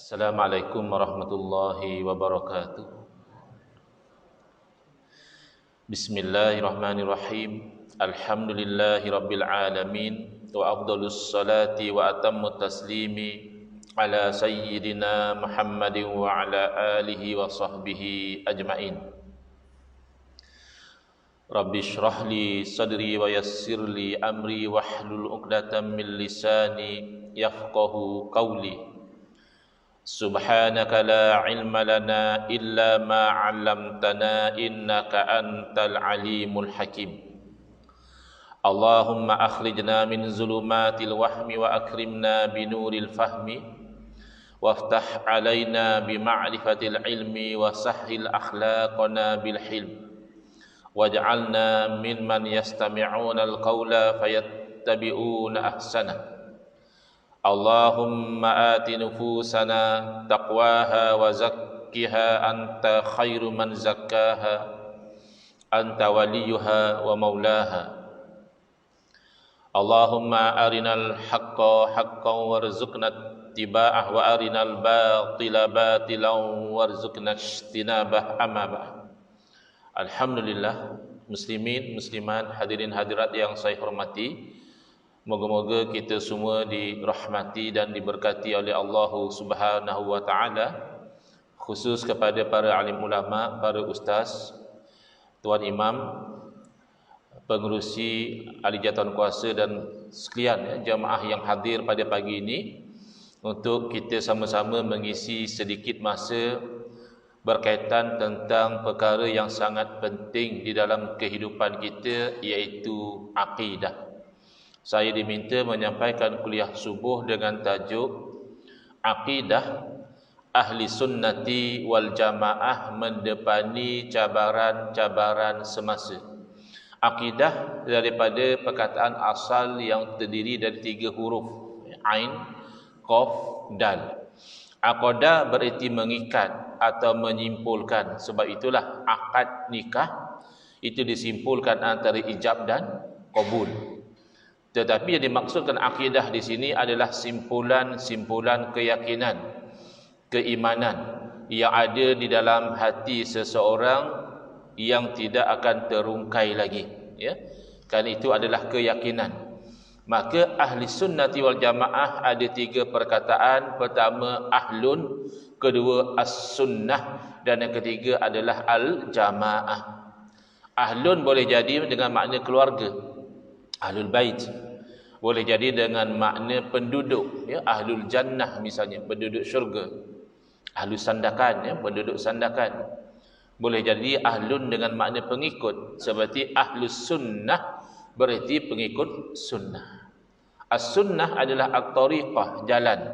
Assalamualaikum warahmatullahi wabarakatuh. Bismillahirrahmanirrahim. Alhamdulillahi rabbil alamin. Wa afdalus salati wa atammu taslimi ala sayyidina Muhammadin wa ala alihi wa sahbihi ajmain. Rabbi shrah li sadri wa yassir li amri wahlul 'uqdatam min lisani yafqahu qawli. Subhanaka la ilma lana illa ma 'allamtana innaka antal alimul hakim. Allahumma akhrijna min zulumatil wahmi wa akrimna binuril fahmi waftah alaina bima'rifatil ilmi wa sahhil akhlaqana bil hilm waj'alna mimman yastami'una al-qawla fayattabi'una ahsana. Allahumma ati nufusana taqwaha wa zakkiha anta khairu man zakkaha anta waliyuha wa maulaha. Allahumma arinal haqqa haqqan warzuqna ittiba'ah wa arinal batila batilan warzuqna ijtinabah. Amma ba'd. Alhamdulillah, muslimin, muslimat, hadirin hadirat yang saya hormati, moga-moga kita semua dirahmati dan diberkati oleh Allah Subhanahu wa taala, khusus kepada para alim ulama, para ustaz, tuan imam, pengerusi ahli jawatan kuasa dan sekalian jamaah yang hadir pada pagi ini, untuk kita sama-sama mengisi sedikit masa berkaitan tentang perkara yang sangat penting di dalam kehidupan kita, iaitu akidah. Saya diminta menyampaikan kuliah subuh dengan tajuk Akidah Ahli Sunnati wal Jamaah mendepani cabaran-cabaran semasa. Akidah daripada perkataan asal yang terdiri dari 3 huruf, Ain, Qaf, Dal. Aqadah bererti mengikat atau menyimpulkan. Sebab itulah akad nikah itu disimpulkan antara ijab dan qabul. Tetapi yang dimaksudkan akidah di sini adalah simpulan-simpulan keyakinan, keimanan yang ada di dalam hati seseorang yang tidak akan terungkai lagi, ya. Kan itu adalah keyakinan. Maka ahli sunnati wal jamaah ada 3 perkataan. Pertama ahlun, kedua as-sunnah, dan yang ketiga adalah al-jamaah. Ahlun boleh jadi dengan makna keluarga, ahlul bait. Boleh jadi dengan makna penduduk, ya, ahlul jannah misalnya, penduduk syurga. Ahlul sandakan, ya, penduduk sandakan. Boleh jadi ahlun dengan makna pengikut, seperti ahlus sunnah berarti pengikut sunnah. As-sunnah adalah at-tariqah, jalan.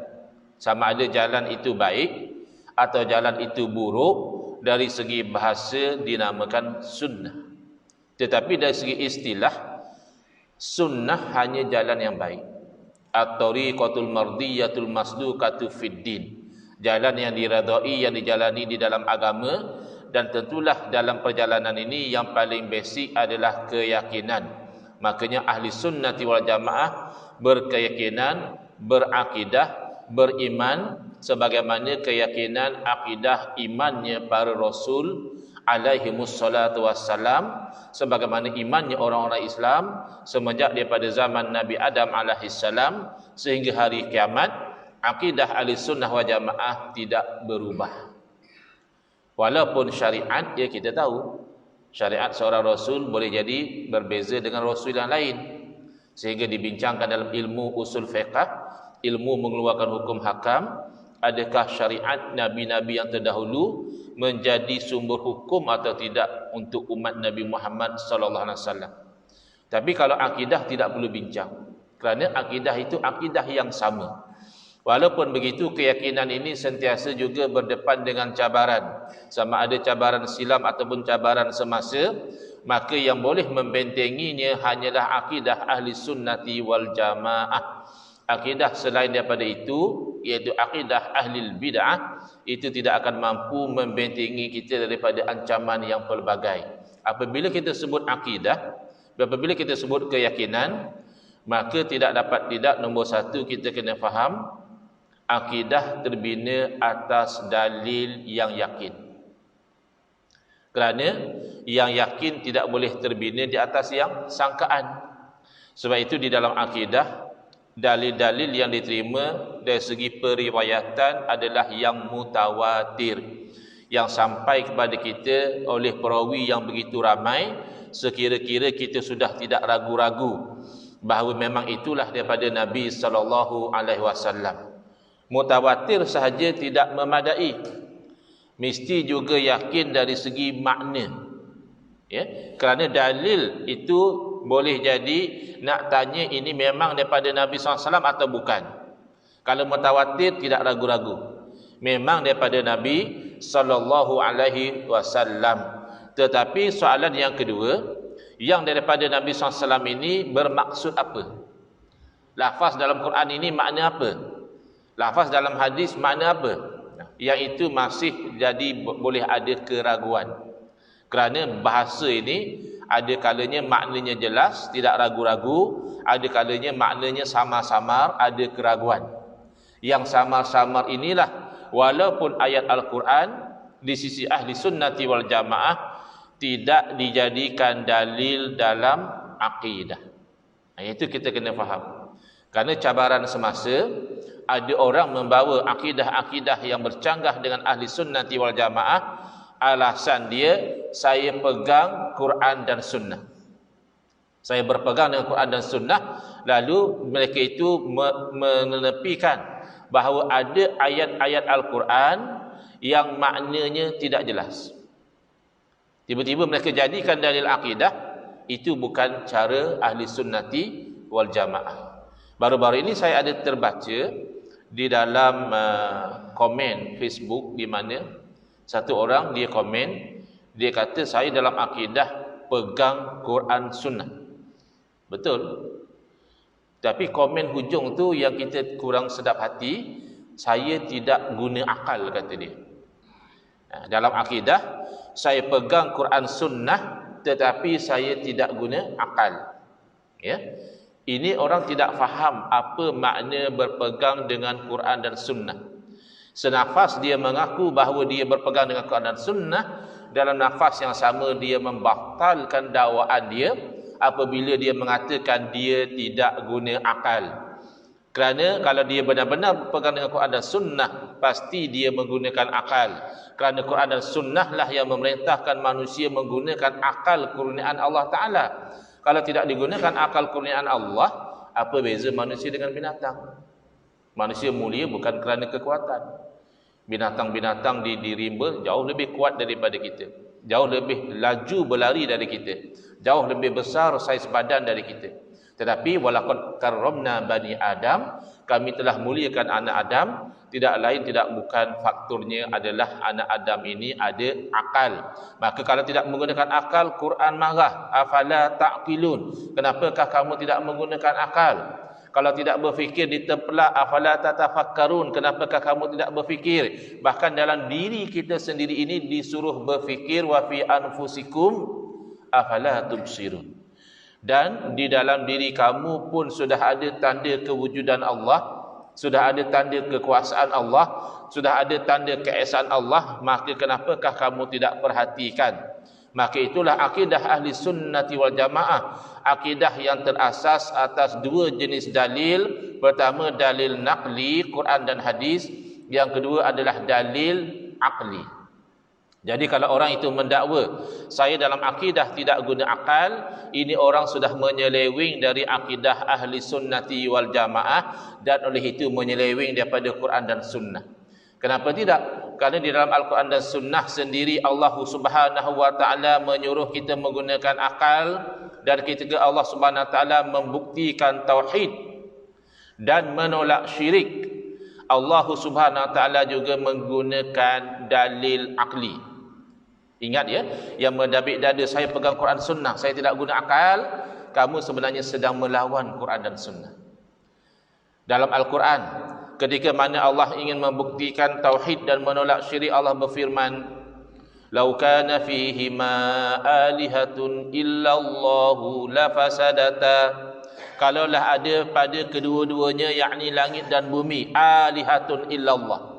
Sama ada jalan itu baik atau jalan itu buruk, dari segi bahasa dinamakan sunnah. Tetapi dari segi istilah, sunnah hanya jalan yang baik. At-tariqatul mardiyatul masdukatu fid din. Jalan yang diredai, yang dijalani di dalam agama. Dan tentulah dalam perjalanan ini yang paling basic adalah keyakinan. Makanya ahli sunnati wal jamaah berkeyakinan, berakidah, beriman sebagaimana keyakinan, akidah, imannya para rasul alaihimus salatu wassalam, sebagaimana imannya orang-orang Islam semenjak daripada zaman Nabi Adam alaihissalam sehingga hari kiamat. Akidah ahli sunnah wal jamaah tidak berubah. Walaupun syariat, ya, kita tahu syariat seorang rasul boleh jadi berbeza dengan rasul yang lain, sehingga dibincangkan dalam ilmu usul fiqh, ilmu mengeluarkan hukum hakam. Adakah syariat nabi-nabi yang terdahulu menjadi sumber hukum atau tidak untuk umat Nabi Muhammad sallallahu alaihi wasallam? Tapi kalau akidah tidak perlu bincang, kerana akidah itu akidah yang sama. Walaupun begitu, keyakinan ini sentiasa juga berdepan dengan cabaran, sama ada cabaran silam ataupun cabaran semasa. Maka yang boleh membentenginya hanyalah akidah ahli sunnati wal jamaah. Akidah selain daripada itu, iaitu akidah ahli bid'ah, itu tidak akan mampu membentengi kita daripada ancaman yang pelbagai. Apabila kita sebut akidah, apabila kita sebut keyakinan, maka tidak dapat tidak, nombor satu kita kena faham Akidah terbina atas dalil yang yakin. Kerana yang yakin tidak boleh terbina di atas yang sangkaan. Sebab itu di dalam akidah, dalil-dalil yang diterima dari segi periwayatan adalah yang mutawatir, yang sampai kepada kita oleh perawi yang begitu ramai, sekira-kira kita sudah tidak ragu-ragu bahawa memang itulah daripada Nabi sallallahu alaihi wasallam. Mutawatir sahaja tidak memadai, mesti juga yakin dari segi makna. Ya, kerana dalil itu boleh jadi nak tanya ini memang daripada Nabi SAW atau bukan. Kalau mutawatir tidak ragu-ragu, memang daripada Nabi sallallahu alaihi wasallam. Tetapi soalan yang kedua, yang daripada Nabi SAW ini bermaksud apa? Lafaz dalam Quran ini makna apa? Lafaz dalam hadis makna apa? Yang itu masih jadi boleh ada keraguan. Kerana bahasa ini ada kalanya maknanya jelas, tidak ragu-ragu, ada kalanya maknanya samar-samar, ada keraguan. Yang samar-samar inilah walaupun ayat Al-Quran di sisi ahli sunnati wal jamaah tidak dijadikan dalil dalam akidah. Itu kita kena faham. Kerana cabaran semasa, ada orang membawa akidah-akidah yang bercanggah dengan ahli sunnati wal jamaah. Alasan dia, saya pegang Quran dan sunnah. Saya berpegang dengan Quran dan sunnah. Lalu mereka itu menepikan bahawa ada ayat-ayat Al-Quran yang maknanya tidak jelas. Tiba-tiba mereka jadikan dalil akidah. Itu bukan cara ahli sunnati wal jamaah. Baru-baru ini saya ada terbaca di dalam komen Facebook, di mana satu orang dia komen, dia kata saya dalam akidah pegang Quran sunnah. Betul. Tapi komen hujung tu yang kita kurang sedap hati, saya tidak guna akal, kata dia. Dalam akidah saya pegang Quran sunnah, tetapi saya tidak guna akal. Ya. Ini orang tidak faham apa makna berpegang dengan Quran dan sunnah. Senafas dia mengaku bahawa dia berpegang dengan Quran dan sunnah, dalam nafas yang sama dia membatalkan dakwaan dia apabila dia mengatakan dia tidak guna akal. Kerana kalau dia benar-benar berpegang dengan Quran dan sunnah, pasti dia menggunakan akal. Kerana Quran dan sunnah lah yang memerintahkan manusia menggunakan akal kurniaan Allah Ta'ala. Kalau tidak digunakan akal kurniaan Allah, apa beza manusia dengan binatang? Manusia mulia bukan kerana kekuatan. Binatang-binatang di rimba jauh lebih kuat daripada kita, jauh lebih laju berlari dari kita, jauh lebih besar saiz badan dari kita. Tetapi walaqad karramna bani Adam, kami telah muliakan anak Adam. Tidak lain tidak bukan faktornya adalah anak Adam ini ada akal. Maka kalau tidak menggunakan akal, Quran marah. Afala ta'qilun, kenapakah kamu tidak menggunakan akal? Kalau tidak berfikir ditempelak, afala tatafakkarun, kenapakah kamu tidak berfikir? Bahkan dalam diri kita sendiri ini disuruh berfikir, wa fi anfusikum afala tubsirun. Dan di dalam diri kamu pun sudah ada tanda kewujudan Allah, sudah ada tanda kekuasaan Allah, sudah ada tanda keesaan Allah, maka kenapakah kamu tidak perhatikan? Maka itulah akidah ahli sunnati wal jamaah, akidah yang terasas atas dua jenis dalil. Pertama dalil naqli, Quran dan hadis. Yang kedua adalah dalil akli. Jadi kalau orang itu mendakwa saya dalam akidah tidak guna akal, ini orang sudah menyeleweng dari akidah ahli sunnati wal jamaah, dan oleh itu menyeleweng daripada Quran dan sunnah. Kenapa tidak? Kerana di dalam Al-Quran dan Sunnah sendiri Allah Subhanahu wa taala menyuruh kita menggunakan akal, dan ketika Allah Subhanahu wa taala membuktikan tauhid dan menolak syirik, Allah Subhanahu wa taala juga menggunakan dalil akli. Ingat ya, yang mendabik dada saya pegang Quran Sunnah, saya tidak guna akal, kamu sebenarnya sedang melawan Quran dan Sunnah. Dalam Al-Quran, ketika mana Allah ingin membuktikan tauhid dan menolak syirik, Allah berfirman, "Lau kana fihi ma alihatun illallahu lafasadata kalaulah ada pada kedua-duanya, yakni langit dan bumi, alihatun illallah,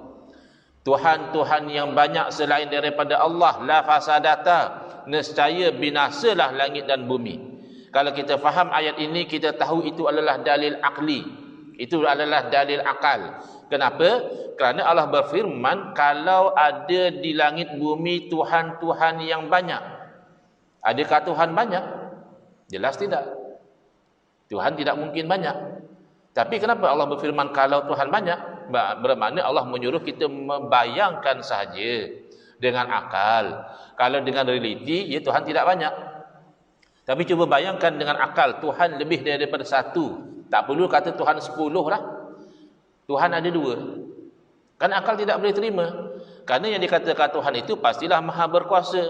Tuhan-Tuhan yang banyak selain daripada Allah, la fasadata, nescaya binasalah langit dan bumi. Kalau kita faham ayat ini, kita tahu itu adalah dalil akli, itu adalah dalil akal. Kenapa? Kerana Allah berfirman, kalau ada di langit bumi Tuhan-Tuhan yang banyak. Adakah Tuhan banyak? Jelas tidak. Tuhan tidak mungkin banyak. Tapi kenapa Allah berfirman kalau Tuhan banyak? Bermakna Allah menyuruh kita membayangkan sahaja dengan akal. Kalau dengan realiti, ya Tuhan tidak banyak. Tapi cuba bayangkan dengan akal, Tuhan lebih daripada satu. Tak perlu kata Tuhan 10 lah. Tuhan ada 2. Kan akal tidak boleh terima. Kerana yang dikatakan Tuhan itu pastilah maha berkuasa,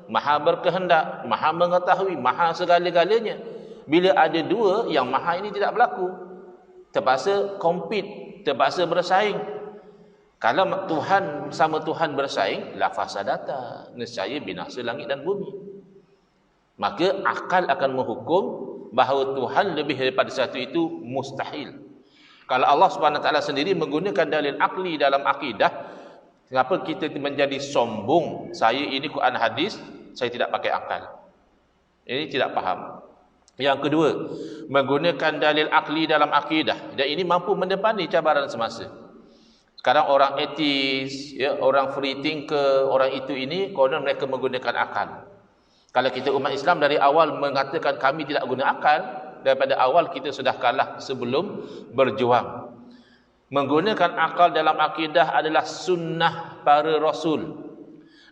maha berkehendak, maha mengetahui, maha segala-galanya. Bila ada 2, yang maha ini tidak berlaku. Terpaksa compete, terpaksa bersaing. Kalau Tuhan sama Tuhan bersaing, la fasadata, nescaya binasa langit dan bumi. Maka akal akan menghukum bahawa Tuhan lebih daripada satu itu mustahil. Kalau Allah Subhanahu Wa Taala sendiri menggunakan dalil akli dalam akidah, kenapa kita menjadi sombong? Saya ini Quran hadis, saya tidak pakai akal. Ini tidak faham. Yang kedua, menggunakan dalil akli dalam akidah, dan ini mampu mendepani cabaran semasa. Sekarang orang etis, ya, orang free thinker, orang itu ini, konon mereka menggunakan akal. Kalau kita umat Islam dari awal mengatakan kami tidak guna akal, daripada awal kita sudah kalah sebelum berjuang. Menggunakan akal dalam akidah adalah sunnah para rasul.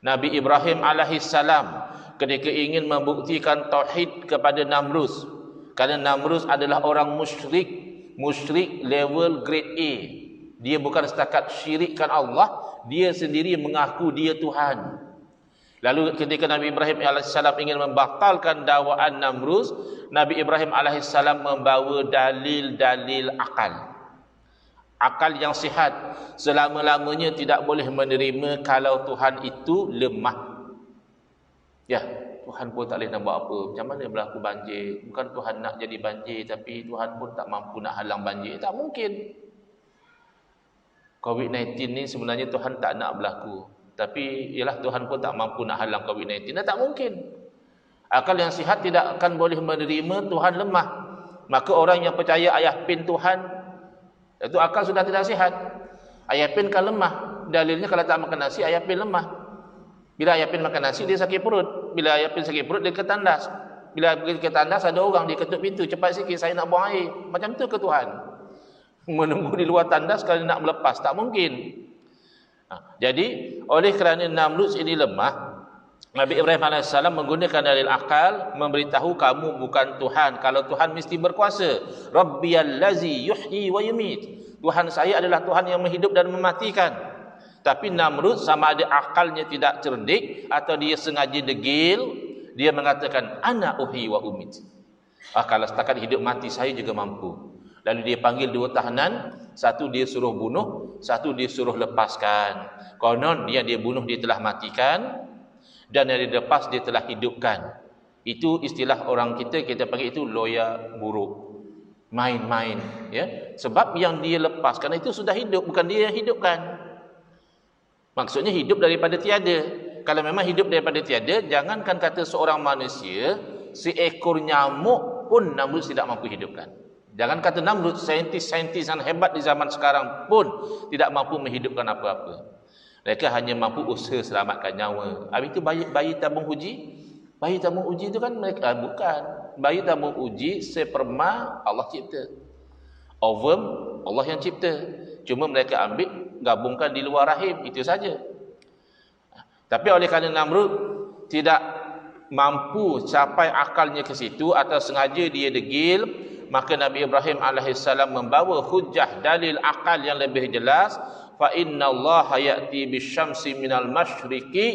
Nabi Ibrahim alaihissalam ketika ingin membuktikan tauhid kepada Namrus, kerana Namrus adalah orang musyrik level grade A. Dia bukan setakat syirikkan Allah, dia sendiri mengaku dia Tuhan. Lalu ketika Nabi Ibrahim AS ingin membatalkan dakwaan Namrus, Nabi Ibrahim AS membawa dalil-dalil akal. Akal yang sihat. Selama-lamanya tidak boleh menerima kalau Tuhan itu lemah. Ya, Tuhan pun tak boleh nak buat apa. Macam mana berlaku banjir? Bukan Tuhan nak jadi banjir, tapi Tuhan pun tak mampu nak halang banjir. Tak mungkin. COVID-19 ni sebenarnya Tuhan tak nak berlaku, tapi ialah Tuhan pun tak mampu nak halang COVID-19. Tak mungkin. Akal yang sihat tidak akan boleh menerima Tuhan lemah. Maka orang yang percaya ayah pin Tuhan, itu akal sudah tidak sihat. Ayah pin kan lemah. Dalilnya kalau tak makan nasi, ayah pin lemah. Bila ayah pin makan nasi, dia sakit perut. Bila ayah pin sakit perut, dia ke tandas. Bila pergi ke tandas, ada orang, dia ketuk pintu, cepat sikit, saya nak buang air. Macam tu ke Tuhan? Menunggu di luar tandas kalau nak melepas, tak mungkin. Jadi oleh kerana Namrud ini lemah, Nabi Ibrahim AS menggunakan dalil akal, memberitahu kamu bukan Tuhan. Kalau Tuhan mesti berkuasa. Rabbiyallazi yuhyi wa yumit. Tuhan saya adalah Tuhan yang menghidup dan mematikan. Tapi Namrud sama ada akalnya tidak cerdik atau dia sengaja degil, dia mengatakan ana uhyi wa umit. Kalau setakat hidup mati saya juga mampu. Lalu dia panggil 2 tahanan, satu dia suruh bunuh, satu dia suruh lepaskan. Konon yang dia bunuh dia telah matikan, dan yang dia lepas dia telah hidupkan. Itu istilah orang kita panggil itu loya buruk. Main-main, ya. Sebab yang dia lepaskan itu sudah hidup, bukan dia yang hidupkan. Maksudnya hidup daripada tiada. Kalau memang hidup daripada tiada, jangankan kata seorang manusia, seekor nyamuk pun Namrud tidak mampu hidupkan. Jangan kata Namrud, saintis-saintis yang hebat di zaman sekarang pun tidak mampu menghidupkan apa-apa. Mereka hanya mampu usaha selamatkan nyawa. Habis itu bayi tabung uji. Bayi tabung uji itu kan mereka bukan. Bayi tabung uji sperma Allah cipta. Ovum Allah yang cipta. Cuma mereka ambil, gabungkan di luar rahim, itu saja. Tapi oleh kerana Namrud tidak mampu capai akalnya ke situ atau sengaja dia degil, maka Nabi Ibrahim alaihissalam membawa hujah dalil akal yang lebih jelas. Fa innallaha ya'ti bisyamsi minal masyriqi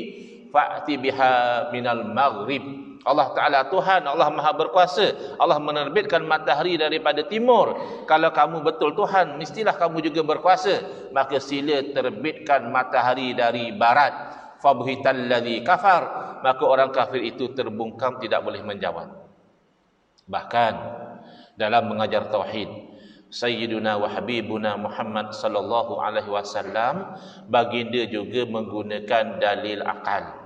fa'ti biha minal maghrib. Allah Ta'ala Tuhan, Allah Maha Berkuasa. Allah menerbitkan matahari daripada timur. Kalau kamu betul Tuhan, mestilah kamu juga berkuasa. Maka sila terbitkan matahari dari barat. Fabhitalladzi kafar. Maka orang kafir itu terbungkam, tidak boleh menjawab. Bahkan dalam mengajar tauhid. Sayyiduna wa habibuna Muhammad sallallahu alaihi wasallam, baginda juga menggunakan dalil akal.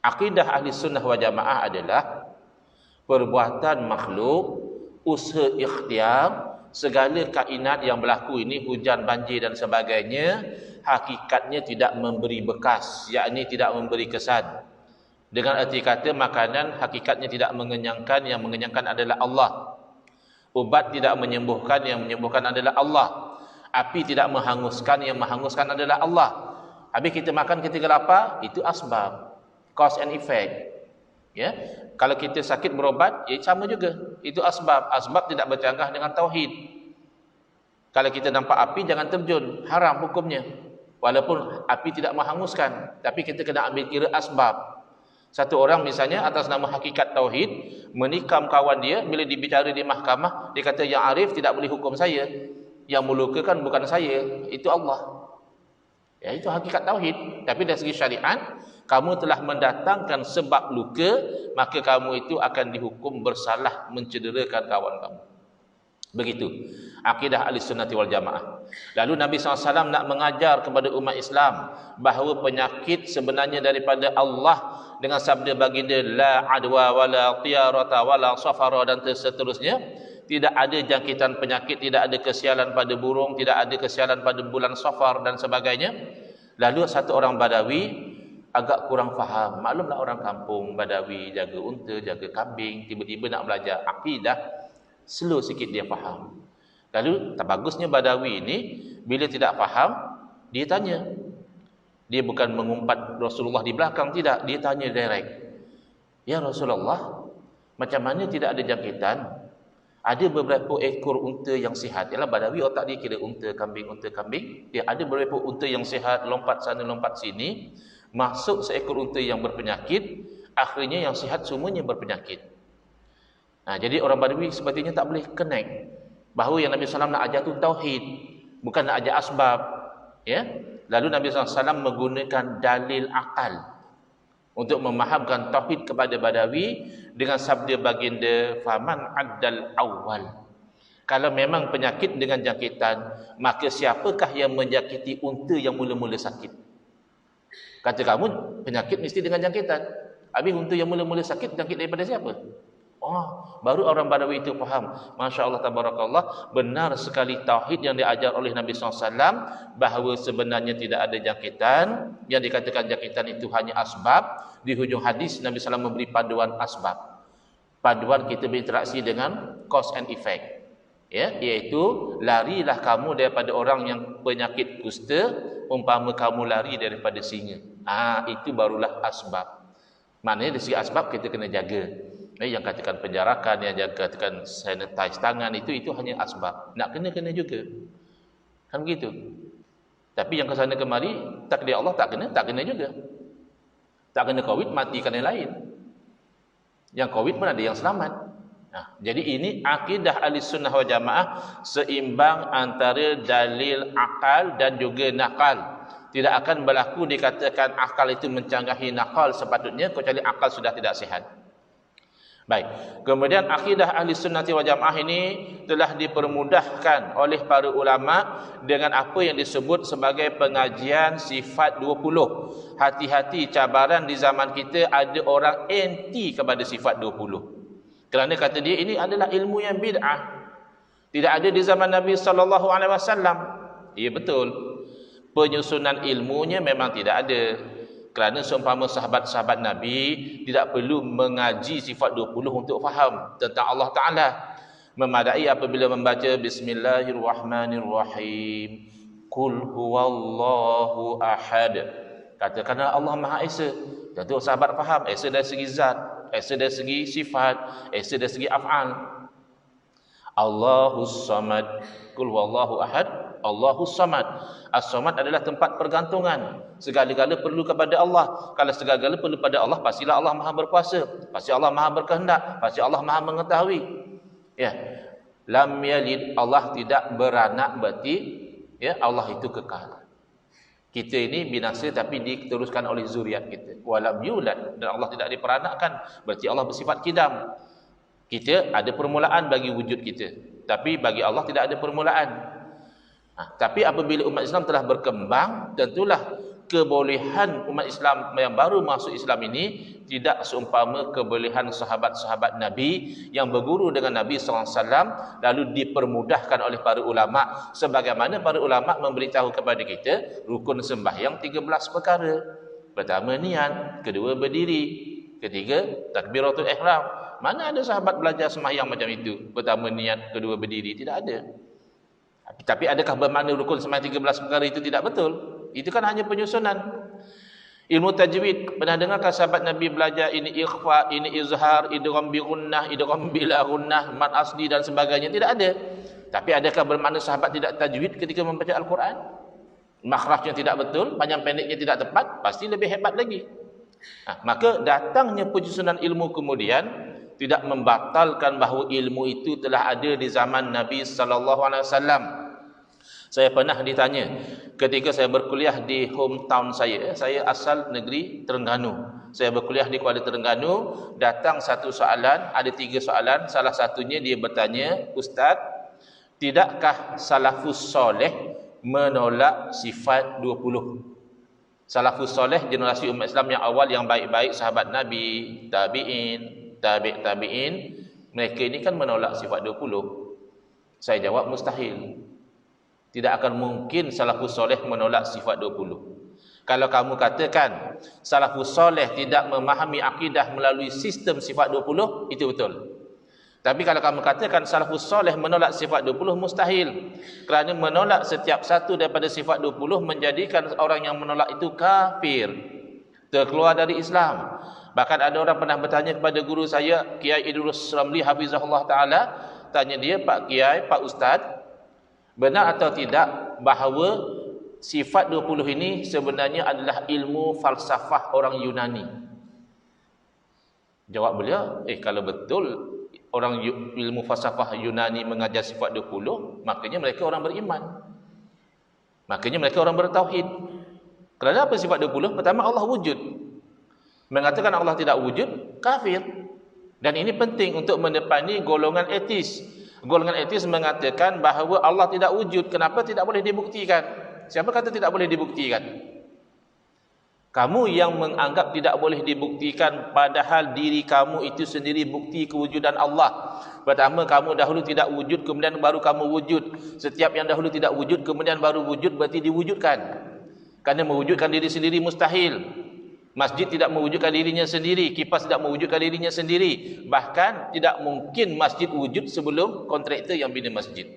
Akidah ahli sunnah wal jamaah adalah perbuatan makhluk, usaha ikhtiar, segala kainat yang berlaku ini, hujan, banjir dan sebagainya, hakikatnya tidak memberi bekas, yakni tidak memberi kesan. Dengan arti kata makanan hakikatnya tidak mengenyangkan, yang mengenyangkan adalah Allah. Ubat tidak menyembuhkan, yang menyembuhkan adalah Allah. Api tidak menghanguskan, yang menghanguskan adalah Allah. Habis kita makan ketika lapar, itu asbab, cause and effect. Ya, kalau kita sakit berobat, ya sama juga, itu asbab. Asbab tidak bercanggah dengan tauhid. Kalau kita nampak api, jangan terjun, haram hukumnya. Walaupun api tidak menghanguskan, tapi kita kena ambil kira asbab. Satu orang misalnya atas nama hakikat tauhid menikam kawan dia, bila dibicara di mahkamah dia kata yang arif tidak boleh hukum saya, yang melukakan bukan saya, itu Allah. Ya, itu hakikat tauhid. Tapi dari segi syariat, kamu telah mendatangkan sebab luka, maka kamu itu akan dihukum bersalah mencederakan kawan kamu. Begitu akidah Ahlussunnah wal Jamaah. Lalu Nabi SAW nak mengajar kepada umat Islam bahawa penyakit sebenarnya daripada Allah, dengan sabda baginda la adwa wala tiyarata wala safara dan seterusnya. Tidak ada jangkitan penyakit, tidak ada kesialan pada burung, tidak ada kesialan pada bulan Safar dan sebagainya. Lalu satu orang Badawi agak kurang faham. Maklumlah orang kampung Badawi, jaga unta, jaga kambing, tiba-tiba nak belajar akidah, slow sikit dia faham. Lalu tak bagusnya Badawi ini bila tidak faham, dia tanya. Dia bukan mengumpat Rasulullah di belakang, tidak, dia tanya direct. Ya Rasulullah, macam mana tidak ada jangkitan? Ada beberapa ekor unta yang sihat. Ialah Badawi otak dia kira unta kambing. Dia ada beberapa unta yang sihat, lompat sana lompat sini. Masuk seekor unta yang berpenyakit, akhirnya yang sihat semuanya berpenyakit. Nah, jadi orang Badawi sepertinya tak boleh connect bahawa yang Nabi SAW nak ajar tu tauhid, bukan nak ajar asbab. Ya. Lalu Nabi SAW menggunakan dalil akal untuk memahamkan tauhid kepada Badawi dengan sabda baginda faman addal awal. Kalau memang penyakit dengan jangkitan, maka siapakah yang menjangkiti unta yang mula-mula sakit? Kata kamu penyakit mesti dengan jangkitan. Habis unta yang mula-mula sakit jangkit daripada siapa? Oh, baru orang Badawi itu faham. Masya Allah, tabarakallah, benar sekali tauhid yang diajar oleh Nabi SAW, bahawa sebenarnya tidak ada jangkitan. Yang dikatakan jangkitan itu hanya asbab. Di hujung hadis Nabi SAW memberi panduan asbab, panduan kita berinteraksi dengan cause and effect. Ya, iaitu larilah kamu daripada orang yang penyakit kusta, umpama kamu lari daripada singa. Itu barulah asbab. Maknanya dari segi asbab kita kena jaga. Yang katakan penjarakan, yang katakan sanitize tangan, itu hanya asbab. Nak kena juga. Kan begitu. Tapi yang kesana kemari, takdir Allah tak kena juga. Tak kena Covid, mati kerana lain. Yang Covid pun ada yang selamat. Jadi ini akidah Ahlussunnah wal Jamaah, seimbang antara dalil akal dan juga nakal. Tidak akan berlaku dikatakan akal itu mencanggahi nakal sepatutnya, kecuali akal sudah tidak sihat. Baik, kemudian akidah Ahlussunnah wal Jamaah ini telah dipermudahkan oleh para ulama dengan apa yang disebut sebagai pengajian sifat 20. Hati-hati, cabaran di zaman kita ada orang anti kepada sifat 20. Kerana kata dia ini adalah ilmu yang bid'ah. Tidak ada di zaman Nabi SAW. Ya betul. Penyusunan ilmunya memang tidak ada. Kerana seumpama sahabat-sahabat Nabi tidak perlu mengaji sifat 20 untuk faham tentang Allah Ta'ala. Memadai apabila membaca Bismillahirrahmanirrahim, Qul huwallahu ahad. Katakanlah Allah Maha Esa. Tentu sahabat faham. Esa dari segi zat, esa dari segi sifat, esa dari segi af'al. Allahus samad. Qul huwallahu ahad. Allahus samad. As-samad adalah tempat pergantungan. Segala-gala perlu kepada Allah. Kalau segala-gala perlu pada Allah, pastilah Allah Maha berkuasa, pasti Allah Maha berkehendak, pasti Allah Maha mengetahui. Ya. Lam yalid, Allah tidak beranak, berarti ya Allah itu kekal. Kita ini binasa tapi diteruskan oleh zuriat kita. Walam yulad, dan Allah tidak diperanakkan, berarti Allah bersifat kidam. Kita ada permulaan bagi wujud kita, tapi bagi Allah tidak ada permulaan. Tapi apabila umat Islam telah berkembang, tentulah kebolehan umat Islam yang baru masuk Islam ini tidak seumpama kebolehan sahabat-sahabat Nabi yang berguru dengan Nabi SAW, lalu dipermudahkan oleh para ulama, sebagaimana para ulama memberitahu kepada kita rukun sembahyang 13 perkara. Pertama niat, kedua berdiri, ketiga takbiratul ihram. Mana ada sahabat belajar sembahyang macam itu? Pertama niat, kedua berdiri, tidak ada. Tapi adakah bermakna rukun sembahyang 13 perkara itu tidak betul? Itu kan hanya penyusunan. Ilmu tajwid, pernah dengarkan sahabat Nabi belajar ini ikhfa, ini izhar, idgham bi gunnah, idgham bila gunnah, mad asli dan sebagainya? Tidak ada. Tapi adakah bermakna sahabat tidak tajwid ketika membaca Al-Quran? Makhrajnya tidak betul, panjang pendeknya tidak tepat, pasti lebih hebat lagi. Maka datangnya penyusunan ilmu kemudian tidak membatalkan bahawa ilmu itu telah ada di zaman Nabi sallallahu alaihi wasallam. Saya pernah ditanya ketika saya berkuliah di hometown saya asal negeri Terengganu. Saya berkuliah di Kuala Terengganu, datang satu soalan, ada 3 soalan, salah satunya dia bertanya, "Ustaz, tidakkah salafus soleh menolak sifat 20?" Salafus soleh, generasi umat Islam yang awal yang baik-baik, sahabat Nabi, tabi'in, tabi'in, mereka ini kan menolak sifat 20. Saya jawab mustahil. Tidak akan mungkin salafus soleh menolak sifat 20. Kalau kamu katakan salafus soleh tidak memahami akidah melalui sistem sifat 20, itu betul. Tapi kalau kamu katakan salafus soleh menolak sifat 20, mustahil. Kerana menolak setiap satu daripada sifat 20 menjadikan orang yang menolak itu kafir, terkeluar dari Islam. Bahkan ada orang pernah bertanya kepada guru saya, Kiai Idrus Ramli hafizahullah ta'ala, tanya dia, "Pak Kiai, Pak Ustaz, benar atau tidak bahawa sifat 20 ini sebenarnya adalah ilmu falsafah orang Yunani?" Jawab beliau, kalau betul orang ilmu falsafah Yunani mengajar sifat 20, maknanya mereka orang beriman. Maknanya mereka orang bertauhid. Kerana apa sifat 20? Pertama, Allah wujud. Mengatakan Allah tidak wujud, kafir. Dan ini penting untuk menepani golongan etis. Golongan etis mengatakan bahawa Allah tidak wujud. Kenapa tidak boleh dibuktikan? Siapa kata tidak boleh dibuktikan? Kamu yang menganggap tidak boleh dibuktikan, padahal diri kamu itu sendiri bukti kewujudan Allah. Pertama, kamu dahulu tidak wujud, kemudian baru kamu wujud. Setiap yang dahulu tidak wujud, kemudian baru wujud, berarti diwujudkan. Kerana mewujudkan diri sendiri mustahil. Masjid tidak mewujudkan dirinya sendiri, kipas tidak mewujudkan dirinya sendiri. Bahkan tidak mungkin masjid wujud sebelum kontraktor yang bina masjid.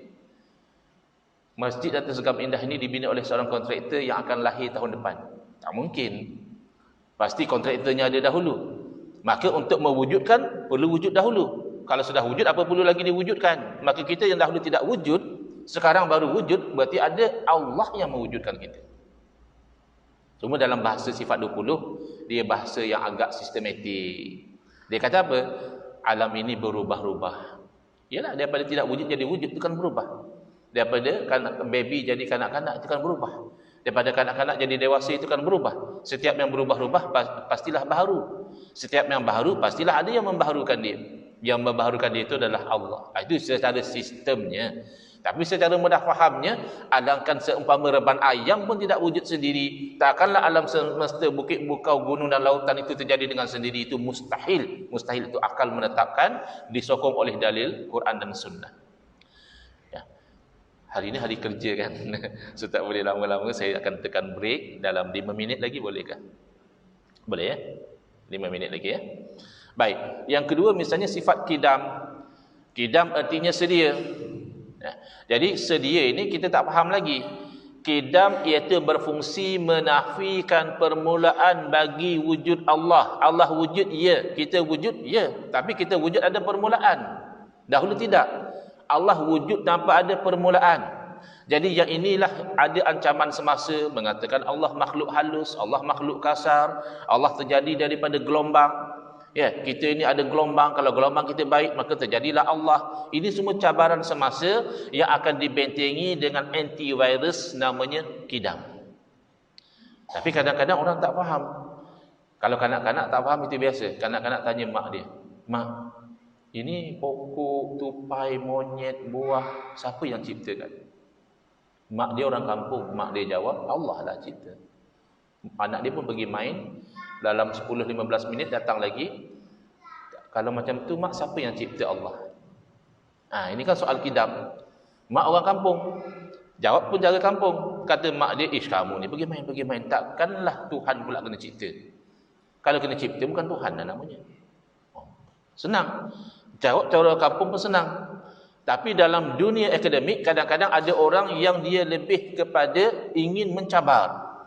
Masjid Datuk Segam Indah ini dibina oleh seorang kontraktor yang akan lahir tahun depan. Tak mungkin. Pasti kontraktornya ada dahulu. Maka untuk mewujudkan, perlu wujud dahulu. Kalau sudah wujud, apa perlu lagi diwujudkan? Maka kita yang dahulu tidak wujud, sekarang baru wujud, berarti ada Allah yang mewujudkan kita. Cuma dalam bahasa sifat 20, dia bahasa yang agak sistematik. Dia kata apa? Alam ini berubah-ubah. Yalah, daripada tidak wujud jadi wujud, itu kan berubah. Daripada baby jadi kanak-kanak, itu kan berubah. Daripada kanak-kanak jadi dewasa, itu kan berubah. Setiap yang berubah-ubah pastilah baharu. Setiap yang baharu pastilah ada yang membaharukan dia. Yang membaharukan dia itu adalah Allah. Itu secara sistemnya. Tapi secara mudah fahamnya, alangkan seumpama reban ayam pun tidak wujud sendiri, takkanlah alam semesta, bukit, bukau, gunung dan lautan itu terjadi dengan sendiri. Itu mustahil. Mustahil itu akal menetapkan, disokong oleh dalil Quran dan Sunnah. Ya. Hari ini hari kerja kan, so tak boleh lama-lama. Saya akan tekan break dalam 5 minit lagi, bolehkah? Boleh ya? 5 minit lagi ya. Baik, yang kedua misalnya sifat kidam. Kidam artinya sedia. Jadi sedia ini kita tak faham lagi. Kidam iaitu berfungsi menafikan permulaan bagi wujud Allah. Allah wujud, ya. Kita wujud, ya. Tapi kita wujud ada permulaan. Dahulu tidak. Allah wujud tanpa ada permulaan. Jadi yang inilah ada ancaman semasa mengatakan Allah makhluk halus, Allah makhluk kasar, Allah terjadi daripada gelombang. Ya, kita ini ada gelombang, kalau gelombang kita baik maka terjadilah Allah. Ini semua cabaran semasa yang akan dibentengi dengan antivirus namanya kidam. Tapi kadang-kadang orang tak faham. Kalau kanak-kanak tak faham itu biasa. Kanak-kanak tanya mak dia, "Mak, Ini pokok, tupai, monyet, buah, siapa yang ciptakan? Mak dia orang kampung, mak dia jawab, Allah lah cipta. Anak dia pun pergi main, dalam 10-15 minit datang lagi. Kalau macam tu, mak siapa yang cipta? Allah. Ini kan soal kidam. Mak orang kampung, jawab pun jaga kampung. Kata mak dia, kamu ni pergi main. Takkanlah Tuhan pula kena cipta. Kalau kena cipta, bukan Tuhan lah namanya. Senang. Jawab cara kampung pun senang. Tapi dalam dunia akademik, kadang-kadang ada orang yang dia lebih kepada ingin mencabar.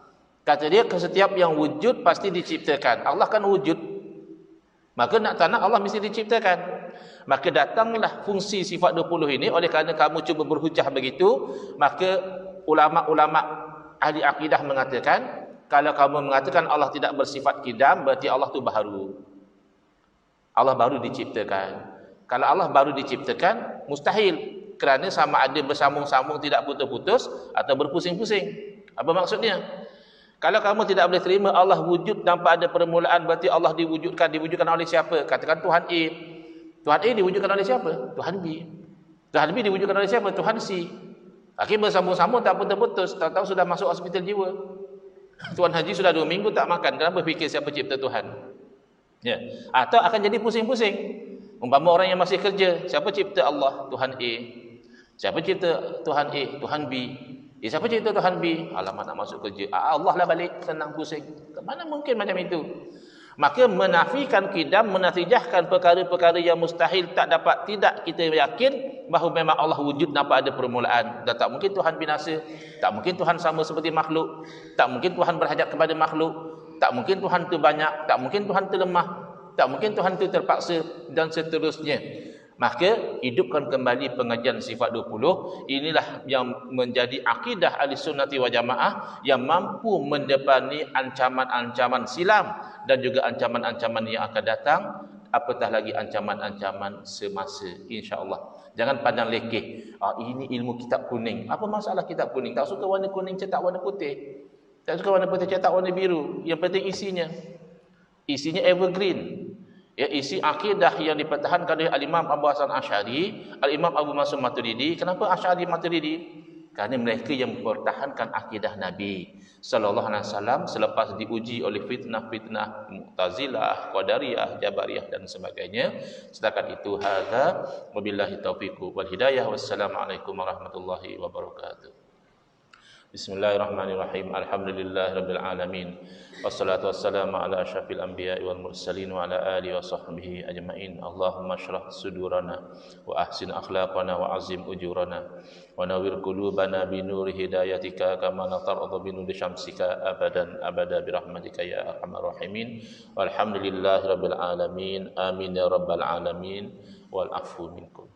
Kata dia, setiap yang wujud pasti diciptakan. Allah kan wujud. Maka nak tak nak Allah mesti diciptakan. Maka datanglah fungsi sifat 20 ini. Oleh kerana kamu cuba berhujah begitu, maka ulama-ulama ahli akidah mengatakan, kalau kamu mengatakan Allah tidak bersifat kidam, berarti Allah tu baru. Allah baru diciptakan. Kalau Allah baru diciptakan, mustahil. Kerana sama ada bersambung-sambung tidak putus-putus atau berpusing-pusing. Apa maksudnya? Kalau kamu tidak boleh terima Allah wujud tanpa ada permulaan, berarti Allah diwujudkan oleh siapa? Katakan Tuhan A. Tuhan A diwujudkan oleh siapa? Tuhan B. Tuhan B diwujudkan oleh siapa? Tuhan C. Akhirnya bersambung-sambung tak putus-putus. Tahu-tahu sudah masuk hospital jiwa. Tuan Haji sudah 2 minggu tak makan. Kenapa fikir siapa cipta Tuhan? Ya. Atau akan jadi pusing-pusing. Umpama orang yang masih kerja, siapa cipta Allah? Tuhan A. Siapa cipta Tuhan A? Tuhan B. Siapa cipta Tuhan B? Alamak nak masuk kerja. Allah lah balik, senang pusing. Mana mungkin macam itu? Maka menafikan kidam, menatijahkan perkara-perkara yang mustahil tidak kita yakin bahawa memang Allah wujud tanpa ada permulaan. Dan tak mungkin Tuhan binasa. Tak mungkin Tuhan sama seperti makhluk. Tak mungkin Tuhan berhajat kepada makhluk. Tak mungkin Tuhan tu banyak. Tak mungkin Tuhan tu lemah. Tak mungkin Tuhan itu terpaksa dan seterusnya. Maka hidupkan kembali pengajian sifat 20. Inilah yang menjadi akidah ahli sunnati wal jamaah, yang mampu mendepani ancaman-ancaman silam dan juga ancaman-ancaman yang akan datang, apatah lagi ancaman-ancaman semasa, insya-Allah. Jangan pandang lekeh. Ini ilmu kitab kuning. Apa masalah kitab kuning? Tak suka warna kuning, cetak warna putih. Tak suka warna putih, cetak warna biru. Yang penting isinya evergreen. Ya, isi akidah yang dipertahankan oleh Al-Imam Abu Hasan Asy'ari, Al-Imam Abu Mansur Maturidi. Kenapa Asy'ari Maturidi? Karena mereka yang mempertahankan akidah Nabi sallallahu alaihi wasallam selepas diuji oleh fitnah-fitnah Mu'tazilah, Qadariyah, Jabariyah dan sebagainya. Setakat itu hadza, wabillahi taufiq wal hidayah. Wassalamualaikum warahmatullahi wabarakatuh. Bismillahirrahmanirrahim. Alhamdulillahirabbil alamin. Wassalatu wassalamu ala asyrafil anbiya'i wal mursalin wa ala alihi wa sahbihi ajma'in. Allahumma shrah sudurana wa ahsin akhlaqana wa azim ujurana wa nawwir qulubana bi nuri hidayatika kama nataradu bi nuri syamsika abadan abada bi rahmatika ya arhamar rahimin. Walhamdulillahirabbil alamin. Amin ya rabbal alamin. Wal afu minkum.